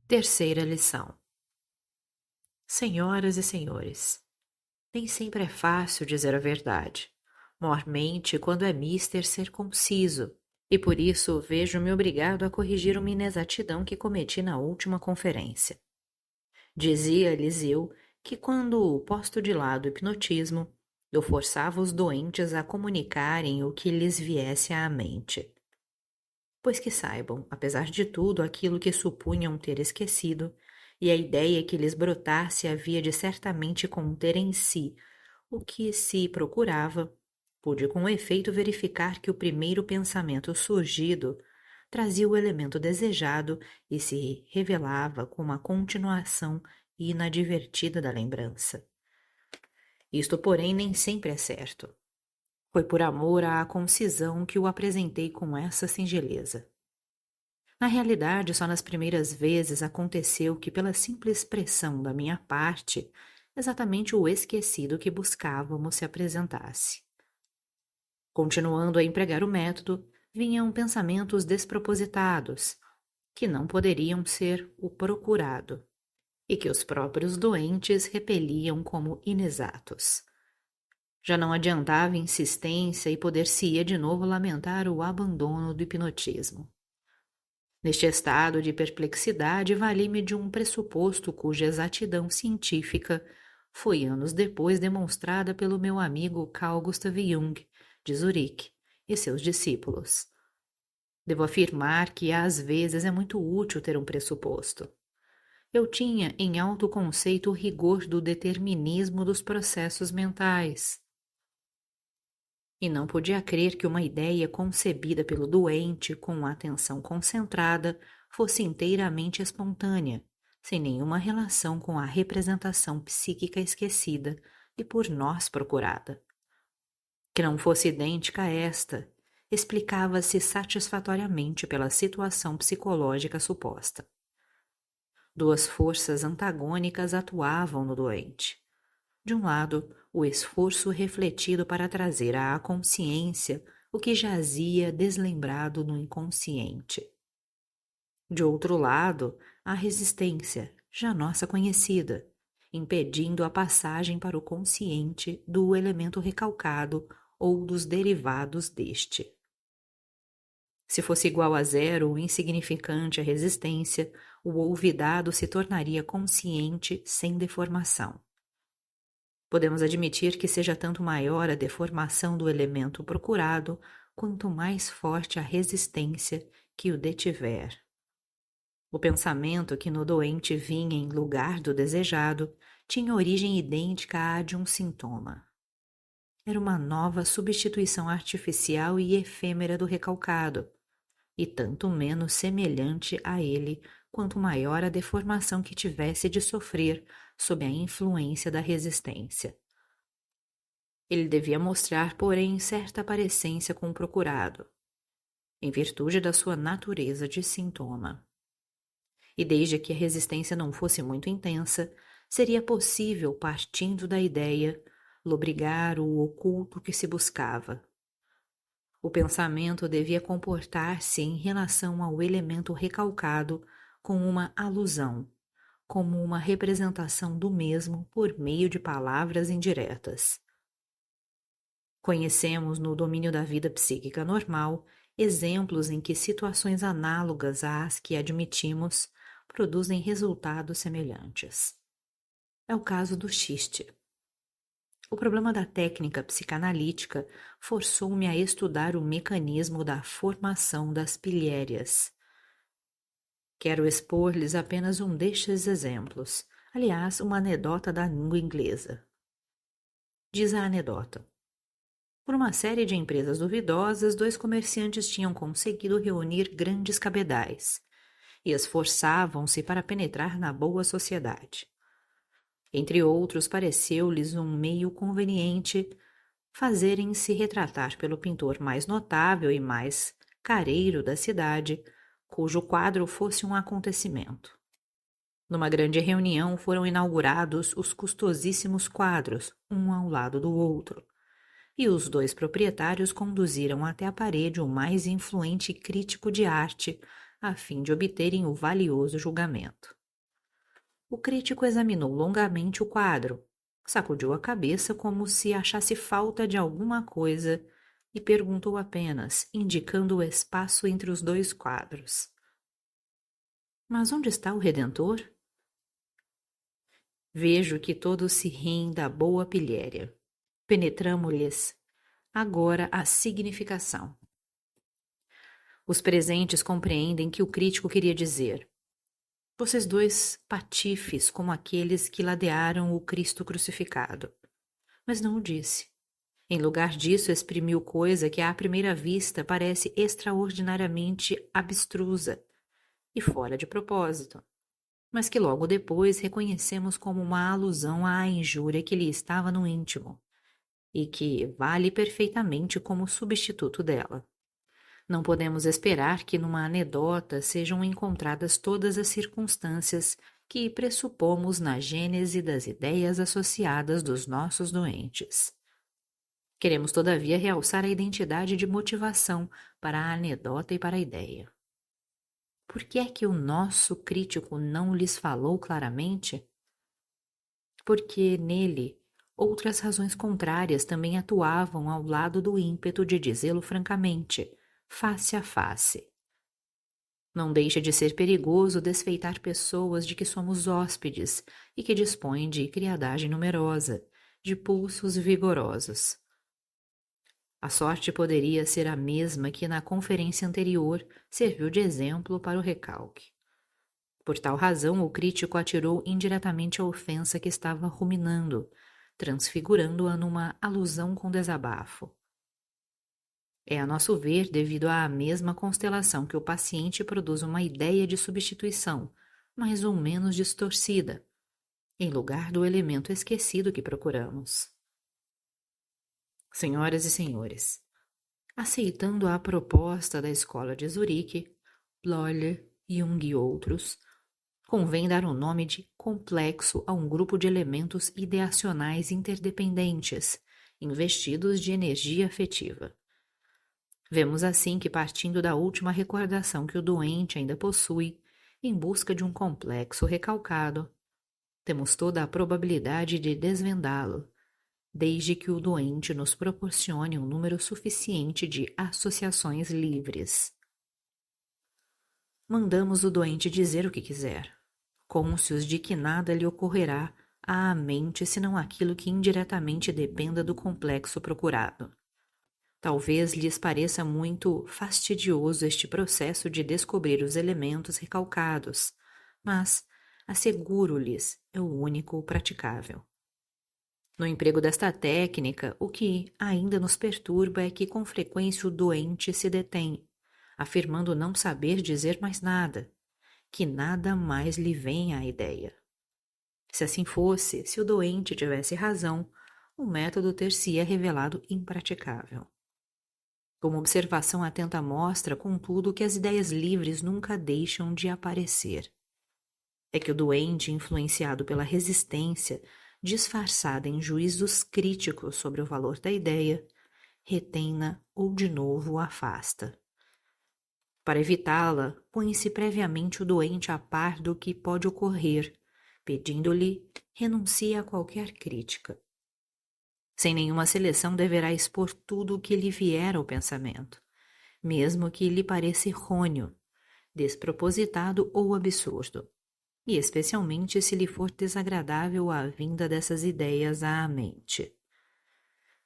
Terceira lição. Senhoras e senhores, nem sempre é fácil dizer a verdade, mormente quando é mister ser conciso, e por isso vejo-me obrigado a corrigir uma inexatidão que cometi na última conferência. Dizia-lhes eu que quando posto de lado o hipnotismo, eu forçava os doentes a comunicarem o que lhes viesse à mente. Pois que saibam, apesar de tudo, aquilo que supunham ter esquecido, e a ideia que lhes brotasse havia de certamente conter em si o que se procurava, pude com efeito verificar que o primeiro pensamento surgido trazia o elemento desejado e se revelava como a continuação inadvertida da lembrança. Isto, porém, nem sempre é certo. Foi por amor à concisão que o apresentei com essa singeleza. Na realidade, só nas primeiras vezes aconteceu que, pela simples pressão da minha parte, exatamente o esquecido que buscávamos se apresentasse. Continuando a empregar o método, vinham pensamentos despropositados, que não poderiam ser o procurado, e que os próprios doentes repeliam como inexatos. Já não adiantava insistência e poder-se-ia de novo lamentar o abandono do hipnotismo. Neste estado de perplexidade, vali-me de um pressuposto cuja exatidão científica foi anos depois demonstrada pelo meu amigo Carl Gustav Jung, de Zurique, e seus discípulos. Devo afirmar que às vezes é muito útil ter um pressuposto. Eu tinha em alto conceito o rigor do determinismo dos processos mentais, e não podia crer que uma ideia concebida pelo doente com atenção concentrada fosse inteiramente espontânea, sem nenhuma relação com a representação psíquica esquecida e por nós procurada. Que não fosse idêntica a esta, explicava-se satisfatoriamente pela situação psicológica suposta. Duas forças antagônicas atuavam no doente. De um lado, o esforço refletido para trazer à consciência o que jazia deslembrado no inconsciente. De outro lado, a resistência, já nossa conhecida, impedindo a passagem para o consciente do elemento recalcado ou dos derivados deste. Se fosse igual a zero ou insignificante a resistência, o olvidado se tornaria consciente sem deformação. Podemos admitir que seja tanto maior a deformação do elemento procurado, quanto mais forte a resistência que o detiver. O pensamento que no doente vinha em lugar do desejado tinha origem idêntica à de um sintoma. Era uma nova substituição artificial e efêmera do recalcado, e tanto menos semelhante a ele quanto maior a deformação que tivesse de sofrer sob a influência da resistência. Ele devia mostrar, porém, certa parecência com o procurado, em virtude da sua natureza de sintoma. E desde que a resistência não fosse muito intensa, seria possível, partindo da ideia, lobrigar o oculto que se buscava. O pensamento devia comportar-se em relação ao elemento recalcado com uma alusão, como uma representação do mesmo por meio de palavras indiretas. Conhecemos no domínio da vida psíquica normal exemplos em que situações análogas às que admitimos produzem resultados semelhantes. É o caso do xiste. O problema da técnica psicanalítica forçou-me a estudar o mecanismo da formação das pilhérias. Quero expor-lhes apenas um destes exemplos, aliás, uma anedota da língua inglesa. Diz a anedota. Por uma série de empresas duvidosas, dois comerciantes tinham conseguido reunir grandes cabedais e esforçavam-se para penetrar na boa sociedade. Entre outros, pareceu-lhes um meio conveniente fazerem-se retratar pelo pintor mais notável e mais careiro da cidade, cujo quadro fosse um acontecimento. Numa grande reunião foram inaugurados os custosíssimos quadros, um ao lado do outro, e os dois proprietários conduziram até a parede o mais influente crítico de arte, a fim de obterem o valioso julgamento. O crítico examinou longamente o quadro, sacudiu a cabeça como se achasse falta de alguma coisa e perguntou apenas, indicando o espaço entre os dois quadros: Mas onde está o Redentor? Vejo que todos se riem da boa pilhéria. Penetramo-lhes agora a significação. Os presentes compreendem que o crítico queria dizer: vocês dois patifes como aqueles que ladearam o Cristo crucificado. Mas não o disse. Em lugar disso, exprimiu coisa que à primeira vista parece extraordinariamente abstrusa e fora de propósito, mas que logo depois reconhecemos como uma alusão à injúria que lhe estava no íntimo e que vale perfeitamente como substituto dela. Não podemos esperar que numa anedota sejam encontradas todas as circunstâncias que pressupomos na gênese das ideias associadas dos nossos doentes. Queremos, todavia, realçar a identidade de motivação para a anedota e para a ideia. Por que é que o nosso crítico não lhes falou claramente? Porque nele outras razões contrárias também atuavam ao lado do ímpeto de dizê-lo francamente, face a face. Não deixa de ser perigoso desfeitar pessoas de que somos hóspedes e que dispõem de criadagem numerosa, de pulsos vigorosos. A sorte poderia ser a mesma que na conferência anterior serviu de exemplo para o recalque. Por tal razão, o crítico atirou indiretamente a ofensa que estava ruminando, transfigurando-a numa alusão com desabafo. É, a nosso ver, devido à mesma constelação que o paciente produz uma ideia de substituição, mais ou menos distorcida, em lugar do elemento esquecido que procuramos. Senhoras e senhores, aceitando a proposta da escola de Zurique, Bleuler, Jung e outros, convém dar o nome de complexo a um grupo de elementos ideacionais interdependentes, investidos de energia afetiva. Vemos assim que, partindo da última recordação que o doente ainda possui, em busca de um complexo recalcado, temos toda a probabilidade de desvendá-lo, desde que o doente nos proporcione um número suficiente de associações livres. Mandamos o doente dizer o que quiser, cônscios de que nada lhe ocorrerá à mente senão aquilo que indiretamente dependa do complexo procurado. Talvez lhes pareça muito fastidioso este processo de descobrir os elementos recalcados, mas, asseguro-lhes, é o único praticável. No emprego desta técnica, o que ainda nos perturba é que com frequência o doente se detém, afirmando não saber dizer mais nada, que nada mais lhe vem à ideia. Se assim fosse, se o doente tivesse razão, o método ter-se-ia revelado impraticável. Como observação atenta mostra, contudo, que as ideias livres nunca deixam de aparecer. É que o doente, influenciado pela resistência, disfarçada em juízos críticos sobre o valor da ideia, retém-na ou de novo a afasta. Para evitá-la, põe-se previamente o doente a par do que pode ocorrer, pedindo-lhe renuncie a qualquer crítica. Sem nenhuma seleção deverá expor tudo o que lhe vier ao pensamento, mesmo que lhe pareça errôneo, despropositado ou absurdo, e especialmente se lhe for desagradável a vinda dessas ideias à mente.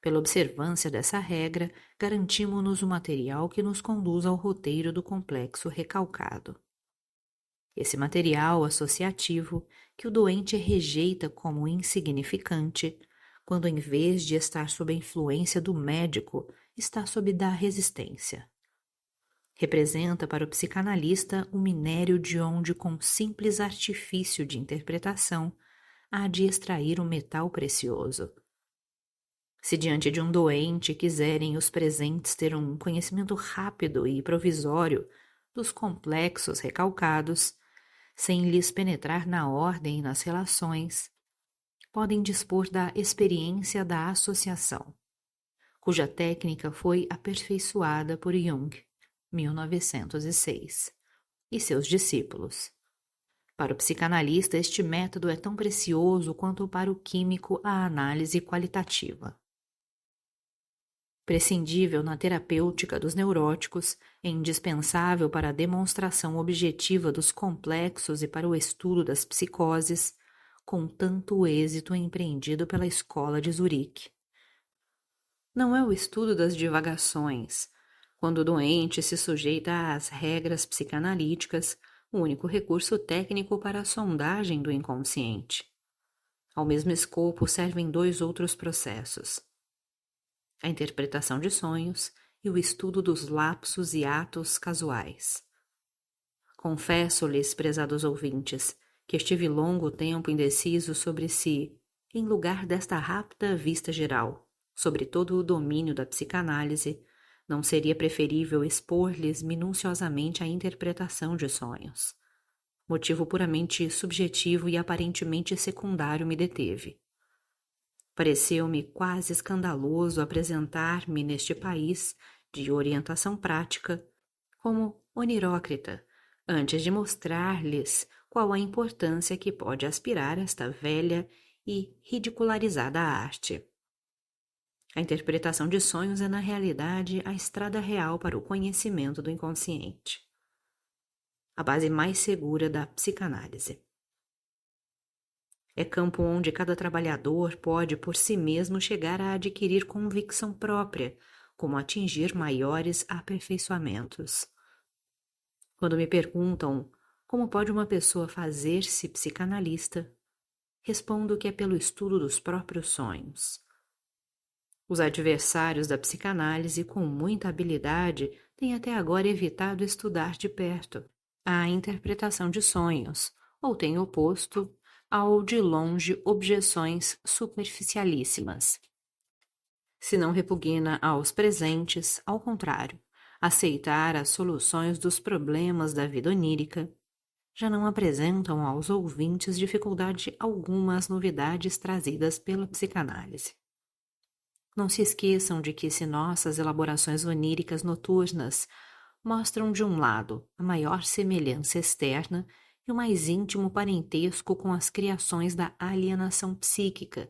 Pela observância dessa regra, garantimos-nos o material que nos conduz ao roteiro do complexo recalcado. Esse material associativo, que o doente rejeita como insignificante, quando em vez de estar sob a influência do médico, está sob da resistência. Representa para o psicanalista o minério de onde, com simples artifício de interpretação, há de extrair o metal precioso. Se diante de um doente quiserem os presentes ter um conhecimento rápido e provisório dos complexos recalcados, sem lhes penetrar na ordem e nas relações, podem dispor da experiência da associação, cuja técnica foi aperfeiçoada por Jung, 1906. e seus discípulos. Para o psicanalista, este método é tão precioso quanto para o químico a análise qualitativa. Prescindível na terapêutica dos neuróticos, é indispensável para a demonstração objetiva dos complexos e para o estudo das psicoses, com tanto êxito empreendido pela Escola de Zurique. Não é o estudo das divagações. Quando o doente se sujeita às regras psicanalíticas, o único recurso técnico para a sondagem do inconsciente. Ao mesmo escopo servem dois outros processos: a interpretação de sonhos e o estudo dos lapsos e atos casuais. Confesso-lhes, prezados ouvintes, que estive longo tempo indeciso sobre se, em lugar desta rápida vista geral, sobre todo o domínio da psicanálise, não seria preferível expor-lhes minuciosamente a interpretação de sonhos. Motivo puramente subjetivo e aparentemente secundário me deteve. Pareceu-me quase escandaloso apresentar-me neste país de orientação prática como onirócrita, antes de mostrar-lhes qual a importância que pode aspirar esta velha e ridicularizada arte. A interpretação de sonhos é, na realidade, a estrada real para o conhecimento do inconsciente, a base mais segura da psicanálise. É campo onde cada trabalhador pode por si mesmo chegar a adquirir convicção própria, como atingir maiores aperfeiçoamentos. Quando me perguntam como pode uma pessoa fazer-se psicanalista, respondo que é pelo estudo dos próprios sonhos. Os adversários da psicanálise, com muita habilidade, têm até agora evitado estudar de perto a interpretação de sonhos, ou têm oposto ao de longe objeções superficialíssimas. Se não repugna aos presentes, ao contrário, aceitar as soluções dos problemas da vida onírica, já não apresentam aos ouvintes dificuldade alguma as novidades trazidas pela psicanálise. Não se esqueçam de que se nossas elaborações oníricas noturnas mostram de um lado a maior semelhança externa e o mais íntimo parentesco com as criações da alienação psíquica,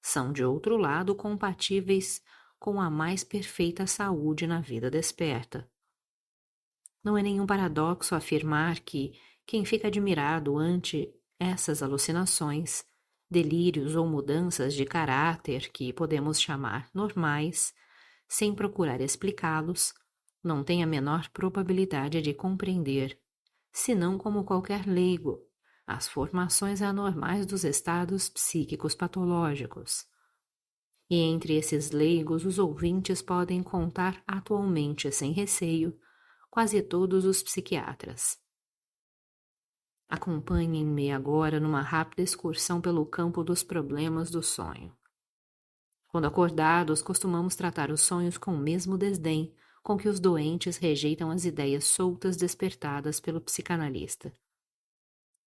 são de outro lado compatíveis com a mais perfeita saúde na vida desperta. Não é nenhum paradoxo afirmar que quem fica admirado ante essas alucinações, delírios ou mudanças de caráter que podemos chamar normais, sem procurar explicá-los, não tem a menor probabilidade de compreender, senão como qualquer leigo, as formações anormais dos estados psíquicos patológicos. E entre esses leigos os ouvintes podem contar atualmente, sem receio, quase todos os psiquiatras. Acompanhem-me agora numa rápida excursão pelo campo dos problemas do sonho. Quando acordados, costumamos tratar os sonhos com o mesmo desdém com que os doentes rejeitam as ideias soltas despertadas pelo psicanalista.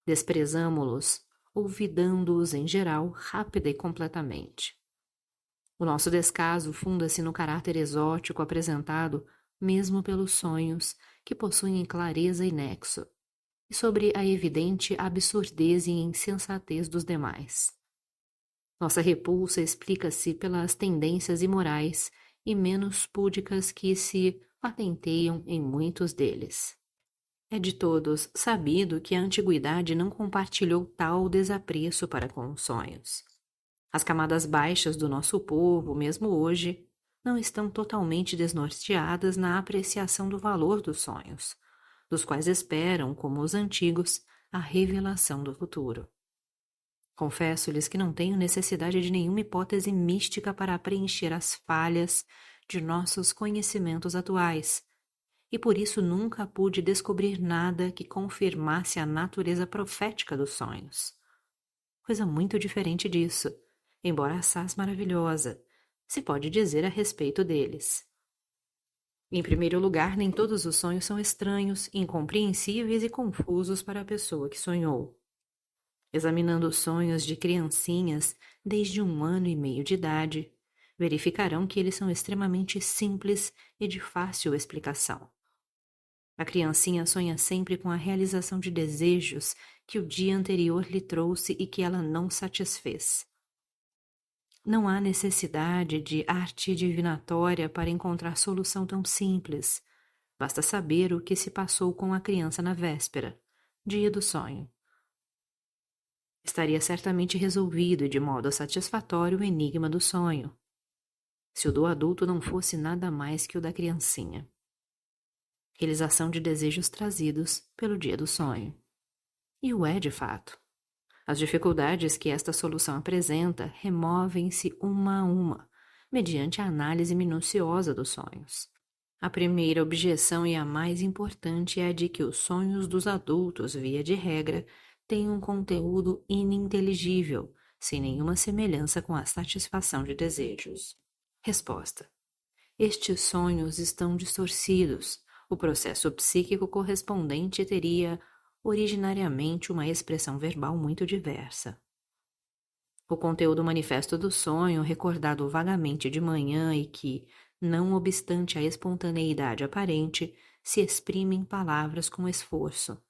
Desprezamo-los, olvidando-os em geral, rápida e completamente. O nosso descaso funda-se no caráter exótico apresentado mesmo pelos sonhos, que possuem clareza e nexo, e sobre a evidente absurdez e insensatez dos demais. Nossa repulsa explica-se pelas tendências imorais e menos púdicas que se patenteiam em muitos deles. É de todos sabido que a antiguidade não compartilhou tal desapreço para com os sonhos. As camadas baixas do nosso povo, mesmo hoje, não estão totalmente desnorteadas na apreciação do valor dos sonhos, dos quais esperam, como os antigos, a revelação do futuro. Confesso-lhes que não tenho necessidade de nenhuma hipótese mística para preencher as falhas de nossos conhecimentos atuais, e por isso nunca pude descobrir nada que confirmasse a natureza profética dos sonhos. Coisa muito diferente disso, embora assaz maravilhosa, se pode dizer a respeito deles. Em primeiro lugar, nem todos os sonhos são estranhos, incompreensíveis e confusos para a pessoa que sonhou. Examinando os sonhos de criancinhas desde 1 ano e meio de idade, verificarão que eles são extremamente simples e de fácil explicação. A criancinha sonha sempre com a realização de desejos que o dia anterior lhe trouxe e que ela não satisfez. Não há necessidade de arte divinatória para encontrar solução tão simples. Basta saber o que se passou com a criança na véspera, dia do sonho. Estaria certamente resolvido de modo satisfatório o enigma do sonho, se o do adulto não fosse nada mais que o da criancinha. Realização de desejos trazidos pelo dia do sonho. E o é de fato. As dificuldades que esta solução apresenta removem-se uma a uma, mediante a análise minuciosa dos sonhos. A primeira objeção e a mais importante é a de que os sonhos dos adultos, via de regra, têm um conteúdo ininteligível, sem nenhuma semelhança com a satisfação de desejos. Resposta: estes sonhos estão distorcidos. O processo psíquico correspondente teria originariamente uma expressão verbal muito diversa. O conteúdo manifesto do sonho, recordado vagamente de manhã e que, não obstante a espontaneidade aparente, se exprime em palavras com esforço,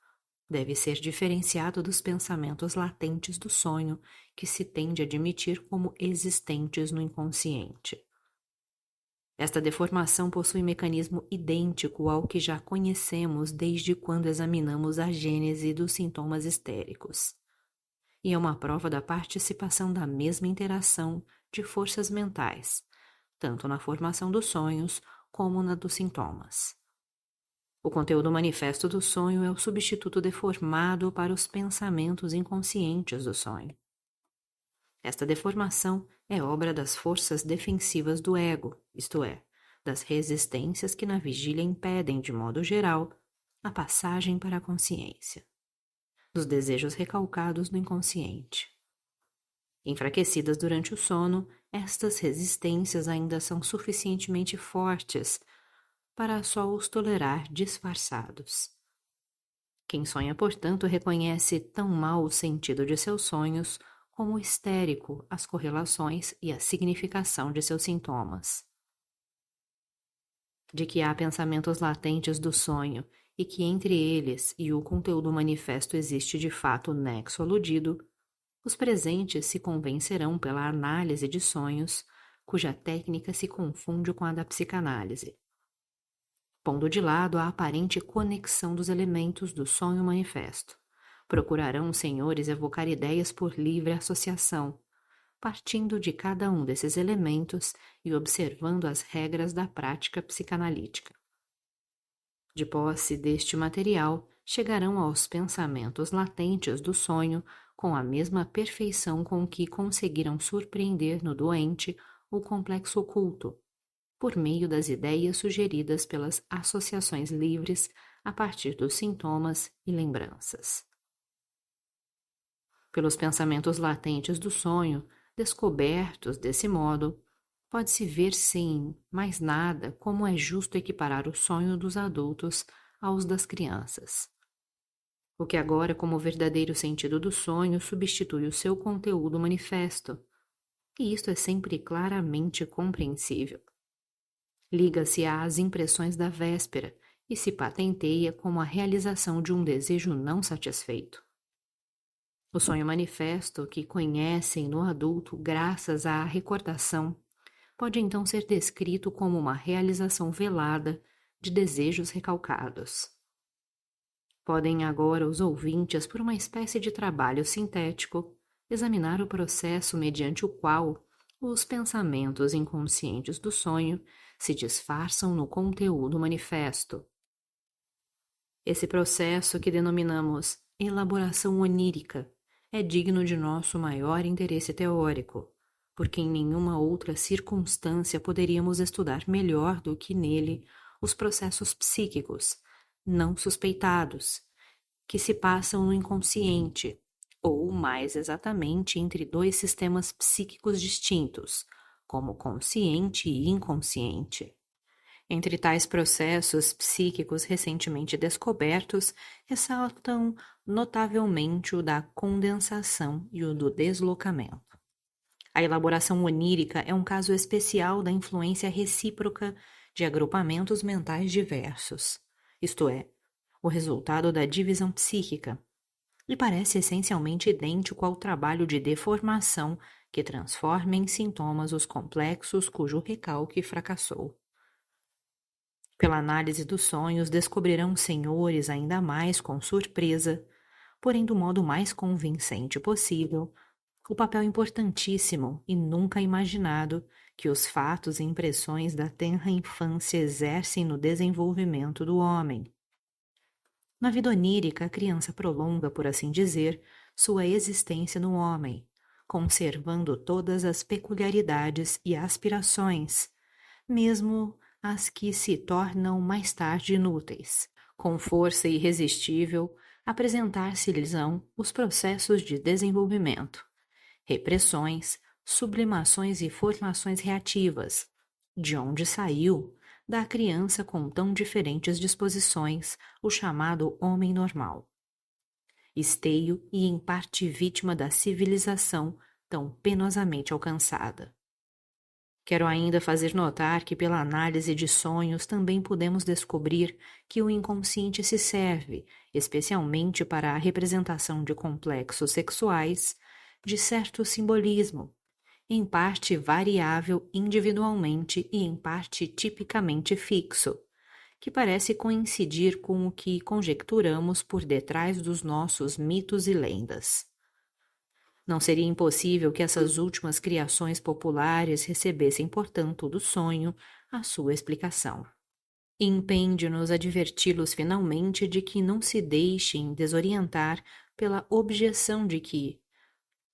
deve ser diferenciado dos pensamentos latentes do sonho que se tende a admitir como existentes no inconsciente. Esta deformação possui mecanismo idêntico ao que já conhecemos desde quando examinamos a gênese dos sintomas histéricos. E é uma prova da participação da mesma interação de forças mentais, tanto na formação dos sonhos como na dos sintomas. O conteúdo manifesto do sonho é o substituto deformado para os pensamentos inconscientes do sonho. Esta deformação é obra das forças defensivas do ego, isto é, das resistências que na vigília impedem, de modo geral, a passagem para a consciência, dos desejos recalcados no inconsciente. Enfraquecidas durante o sono, estas resistências ainda são suficientemente fortes para só os tolerar disfarçados. Quem sonha, portanto, reconhece tão mal o sentido de seus sonhos como histérico as correlações e a significação de seus sintomas. De que há pensamentos latentes do sonho e que entre eles e o conteúdo manifesto existe de fato nexo aludido, os presentes se convencerão pela análise de sonhos, cuja técnica se confunde com a da psicanálise. Pondo de lado a aparente conexão dos elementos do sonho manifesto, procurarão os senhores evocar ideias por livre associação, partindo de cada um desses elementos e observando as regras da prática psicanalítica. De posse deste material, chegarão aos pensamentos latentes do sonho com a mesma perfeição com que conseguiram surpreender no doente o complexo oculto, por meio das ideias sugeridas pelas associações livres a partir dos sintomas e lembranças. Pelos pensamentos latentes do sonho, descobertos desse modo, pode-se ver sem mais nada como é justo equiparar o sonho dos adultos aos das crianças. O que agora, como verdadeiro sentido do sonho, substitui o seu conteúdo manifesto, e isto é sempre claramente compreensível. Liga-se às impressões da véspera e se patenteia como a realização de um desejo não satisfeito. O sonho manifesto, que conhecem no adulto graças à recordação, pode então ser descrito como uma realização velada de desejos recalcados. Podem agora os ouvintes, por uma espécie de trabalho sintético, examinar o processo mediante o qual os pensamentos inconscientes do sonho se disfarçam no conteúdo manifesto. Esse processo, que denominamos elaboração onírica, é digno de nosso maior interesse teórico, porque em nenhuma outra circunstância poderíamos estudar melhor do que nele os processos psíquicos, não suspeitados, que se passam no inconsciente, ou, mais exatamente, entre dois sistemas psíquicos distintos, como consciente e inconsciente. Entre tais processos psíquicos recentemente descobertos, ressaltam notavelmente o da condensação e o do deslocamento. A elaboração onírica é um caso especial da influência recíproca de agrupamentos mentais diversos, isto é, o resultado da divisão psíquica, e parece essencialmente idêntico ao trabalho de deformação que transforma em sintomas os complexos cujo recalque fracassou. Pela análise dos sonhos, descobrirão os senhores ainda mais com surpresa, porém do modo mais convincente possível, o papel importantíssimo e nunca imaginado que os fatos e impressões da tenra infância exercem no desenvolvimento do homem. Na vida onírica, a criança prolonga, por assim dizer, sua existência no homem, conservando todas as peculiaridades e aspirações, mesmo as que se tornam mais tarde inúteis. Com força irresistível, apresentar-se-lhes-ão os processos de desenvolvimento, repressões, sublimações e formações reativas, de onde saiu, da criança com tão diferentes disposições, o chamado homem normal. Esteio e em parte vítima da civilização tão penosamente alcançada. Quero ainda fazer notar que pela análise de sonhos também podemos descobrir que o inconsciente se serve, especialmente para a representação de complexos sexuais, de certo simbolismo, em parte variável individualmente e em parte tipicamente fixo, que parece coincidir com o que conjecturamos por detrás dos nossos mitos e lendas. Não seria impossível que essas últimas criações populares recebessem, portanto, do sonho a sua explicação. Impende-nos adverti-los finalmente de que não se deixem desorientar pela objeção de que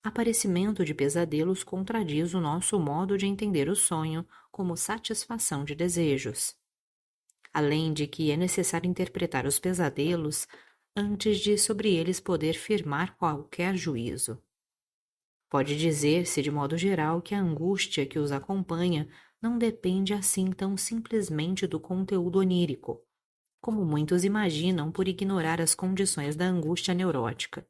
aparecimento de pesadelos contradiz o nosso modo de entender o sonho como satisfação de desejos. Além de que é necessário interpretar os pesadelos antes de sobre eles poder firmar qualquer juízo. Pode dizer-se, de modo geral, que a angústia que os acompanha não depende assim tão simplesmente do conteúdo onírico, como muitos imaginam por ignorar as condições da angústia neurótica.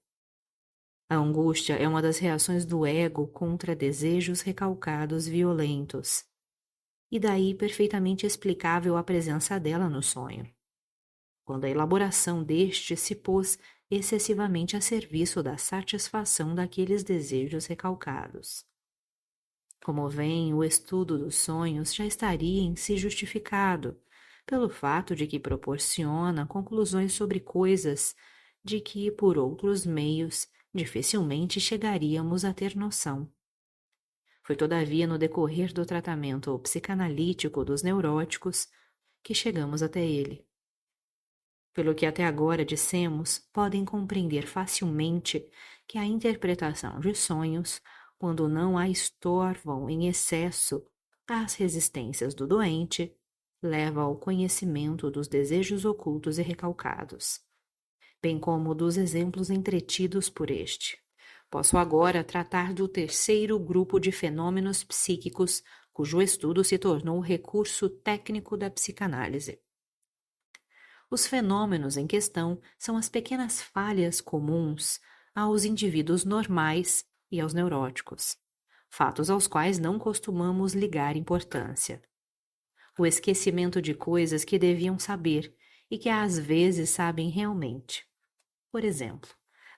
A angústia é uma das reações do ego contra desejos recalcados violentos, e daí perfeitamente explicável a presença dela no sonho, quando a elaboração deste se pôs excessivamente a serviço da satisfação daqueles desejos recalcados. Como vem, o estudo dos sonhos já estaria em si justificado, pelo fato de que proporciona conclusões sobre coisas de que, por outros meios, dificilmente chegaríamos a ter noção. Foi todavia no decorrer do tratamento psicanalítico dos neuróticos que chegamos até ele. Pelo que até agora dissemos, podem compreender facilmente que a interpretação de sonhos, quando não a estorvam em excesso às resistências do doente, leva ao conhecimento dos desejos ocultos e recalcados, bem como dos exemplos entretidos por este. Posso agora tratar do terceiro grupo de fenômenos psíquicos, cujo estudo se tornou o recurso técnico da psicanálise. Os fenômenos em questão são as pequenas falhas comuns aos indivíduos normais e aos neuróticos, fatos aos quais não costumamos ligar importância. O esquecimento de coisas que deviam saber e que às vezes sabem realmente. Por exemplo,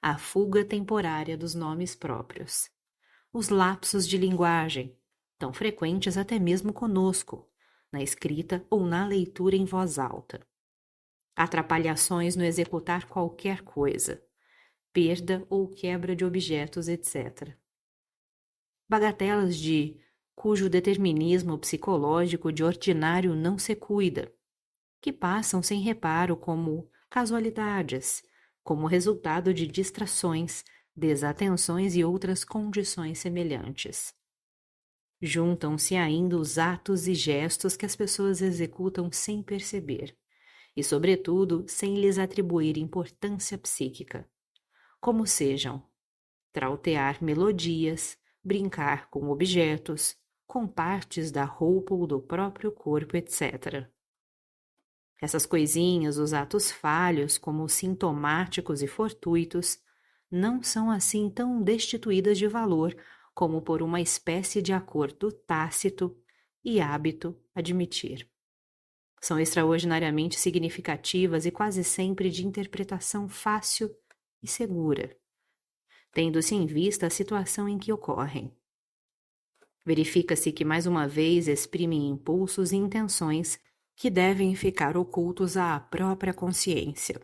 a fuga temporária dos nomes próprios. Os lapsos de linguagem, tão frequentes até mesmo conosco, na escrita ou na leitura em voz alta. Atrapalhações no executar qualquer coisa, perda ou quebra de objetos, etc. Bagatelas cujo determinismo psicológico de ordinário não se cuida, que passam sem reparo como casualidades, como resultado de distrações, desatenções e outras condições semelhantes. Juntam-se ainda os atos e gestos que as pessoas executam sem perceber, e, sobretudo, sem lhes atribuir importância psíquica, como sejam trautear melodias, brincar com objetos, com partes da roupa ou do próprio corpo, etc. Essas coisinhas, os atos falhos, como sintomáticos e fortuitos, não são assim tão destituídas de valor como por uma espécie de acordo tácito e hábito admitir. São extraordinariamente significativas e quase sempre de interpretação fácil e segura, tendo-se em vista a situação em que ocorrem. Verifica-se que mais uma vez exprimem impulsos e intenções que devem ficar ocultos à própria consciência,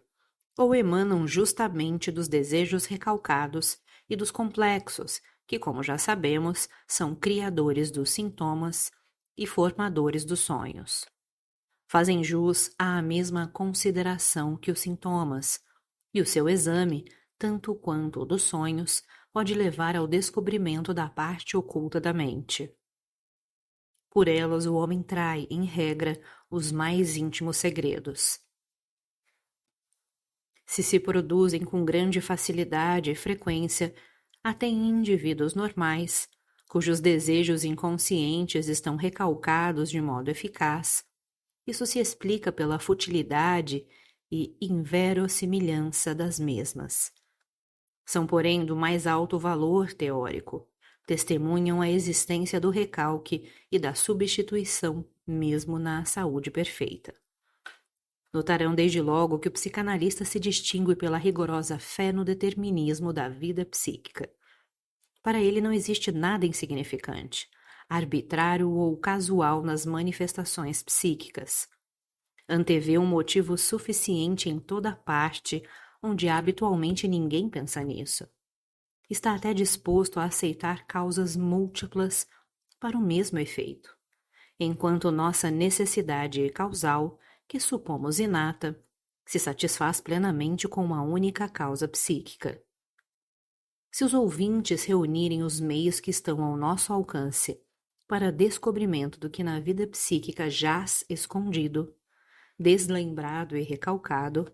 ou emanam justamente dos desejos recalcados e dos complexos, que, como já sabemos, são criadores dos sintomas e formadores dos sonhos. Fazem jus à mesma consideração que os sintomas, e o seu exame, tanto quanto o dos sonhos, pode levar ao descobrimento da parte oculta da mente. Por elas, o homem trai, em regra, os mais íntimos segredos. Se produzem com grande facilidade e frequência, até em indivíduos normais, cujos desejos inconscientes estão recalcados de modo eficaz, isso se explica pela futilidade e inverossimilhança das mesmas. São, porém, do mais alto valor teórico, testemunham a existência do recalque e da substituição, mesmo na saúde perfeita. Notarão desde logo que o psicanalista se distingue pela rigorosa fé no determinismo da vida psíquica. Para ele não existe nada insignificante, arbitrário ou casual nas manifestações psíquicas. Antevê um motivo suficiente em toda parte, onde habitualmente ninguém pensa nisso. Está até disposto a aceitar causas múltiplas para o mesmo efeito, enquanto nossa necessidade causal, que supomos inata, se satisfaz plenamente com uma única causa psíquica. Se os ouvintes reunirem os meios que estão ao nosso alcance para descobrimento do que na vida psíquica jaz escondido, deslembrado e recalcado,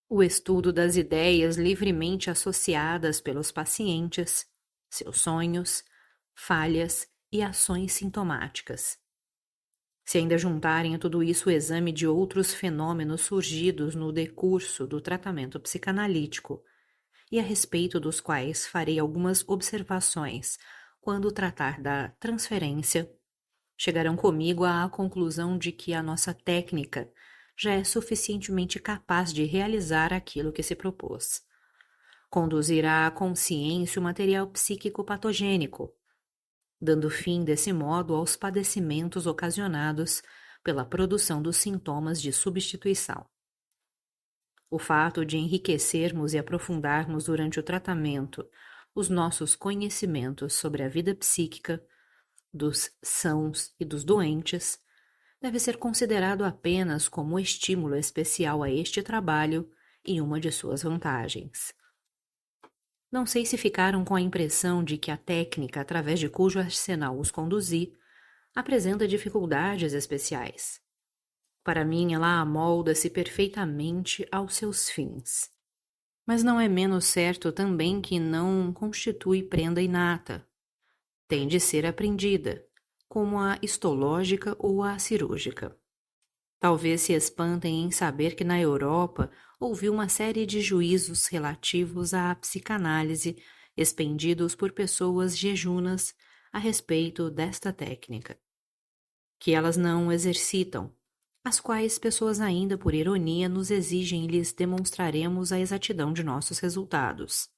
o estudo das ideias livremente associadas pelos pacientes, seus sonhos, falhas e ações sintomáticas. Se ainda juntarem a tudo isso o exame de outros fenômenos surgidos no decurso do tratamento psicanalítico, e a respeito dos quais farei algumas observações quando tratar da transferência, chegarão comigo à conclusão de que a nossa técnica já é suficientemente capaz de realizar aquilo que se propôs. Conduzirá à consciência o material psíquico patogênico, dando fim desse modo aos padecimentos ocasionados pela produção dos sintomas de substituição. O fato de enriquecermos e aprofundarmos durante o tratamento os nossos conhecimentos sobre a vida psíquica, dos sãos e dos doentes, deve ser considerado apenas como estímulo especial a este trabalho e uma de suas vantagens. Não sei se ficaram com a impressão de que a técnica através de cujo arsenal os conduzi apresenta dificuldades especiais. Para mim, ela amolda-se perfeitamente aos seus fins. Mas não é menos certo também que não constitui prenda inata. Tem de ser aprendida, como a histológica ou a cirúrgica. Talvez se espantem em saber que na Europa houve uma série de juízos relativos à psicanálise expendidos por pessoas jejunas a respeito desta técnica, que elas não exercitam, as quais pessoas ainda por ironia nos exigem e lhes demonstraremos a exatidão de nossos resultados.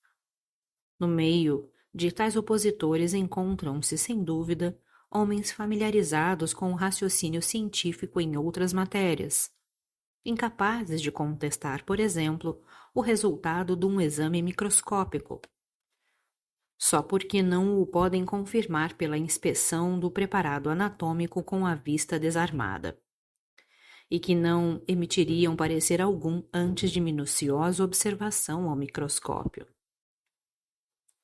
No meio de tais opositores encontram-se, sem dúvida, homens familiarizados com o raciocínio científico em outras matérias, incapazes de contestar, por exemplo, o resultado de um exame microscópico, só porque não o podem confirmar pela inspeção do preparado anatômico com a vista desarmada, e que não emitiriam parecer algum antes de minuciosa observação ao microscópio.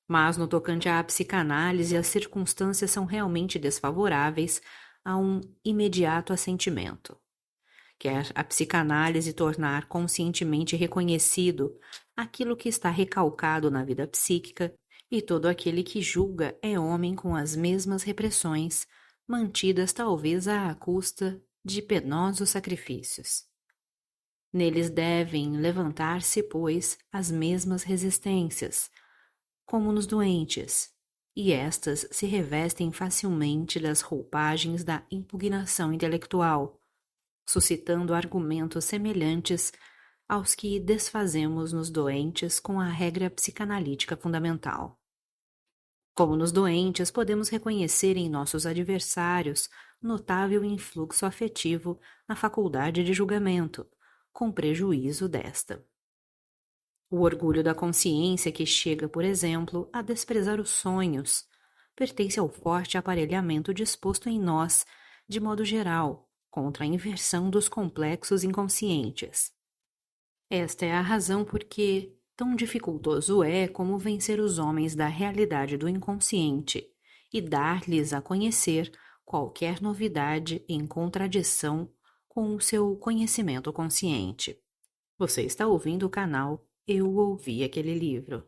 Mas, no tocante à psicanálise, as circunstâncias são realmente desfavoráveis a um imediato assentimento. Quer a psicanálise tornar conscientemente reconhecido aquilo que está recalcado na vida psíquica, e todo aquele que julga é homem com as mesmas repressões, mantidas talvez à custa de penosos sacrifícios. Neles devem levantar-se, pois, as mesmas resistências, como nos doentes, e estas se revestem facilmente das roupagens da impugnação intelectual, suscitando argumentos semelhantes aos que desfazemos nos doentes com a regra psicanalítica fundamental. Como nos doentes, podemos reconhecer em nossos adversários notável influxo afetivo na faculdade de julgamento, com prejuízo desta. O orgulho da consciência que chega, por exemplo, a desprezar os sonhos, pertence ao forte aparelhamento disposto em nós, de modo geral, contra a inversão dos complexos inconscientes. Esta é a razão por que tão dificultoso é como vencer os homens da realidade do inconsciente e dar-lhes a conhecer qualquer novidade em contradição com o seu conhecimento consciente. Você está ouvindo o canal Eu Ouvi Aquele Livro.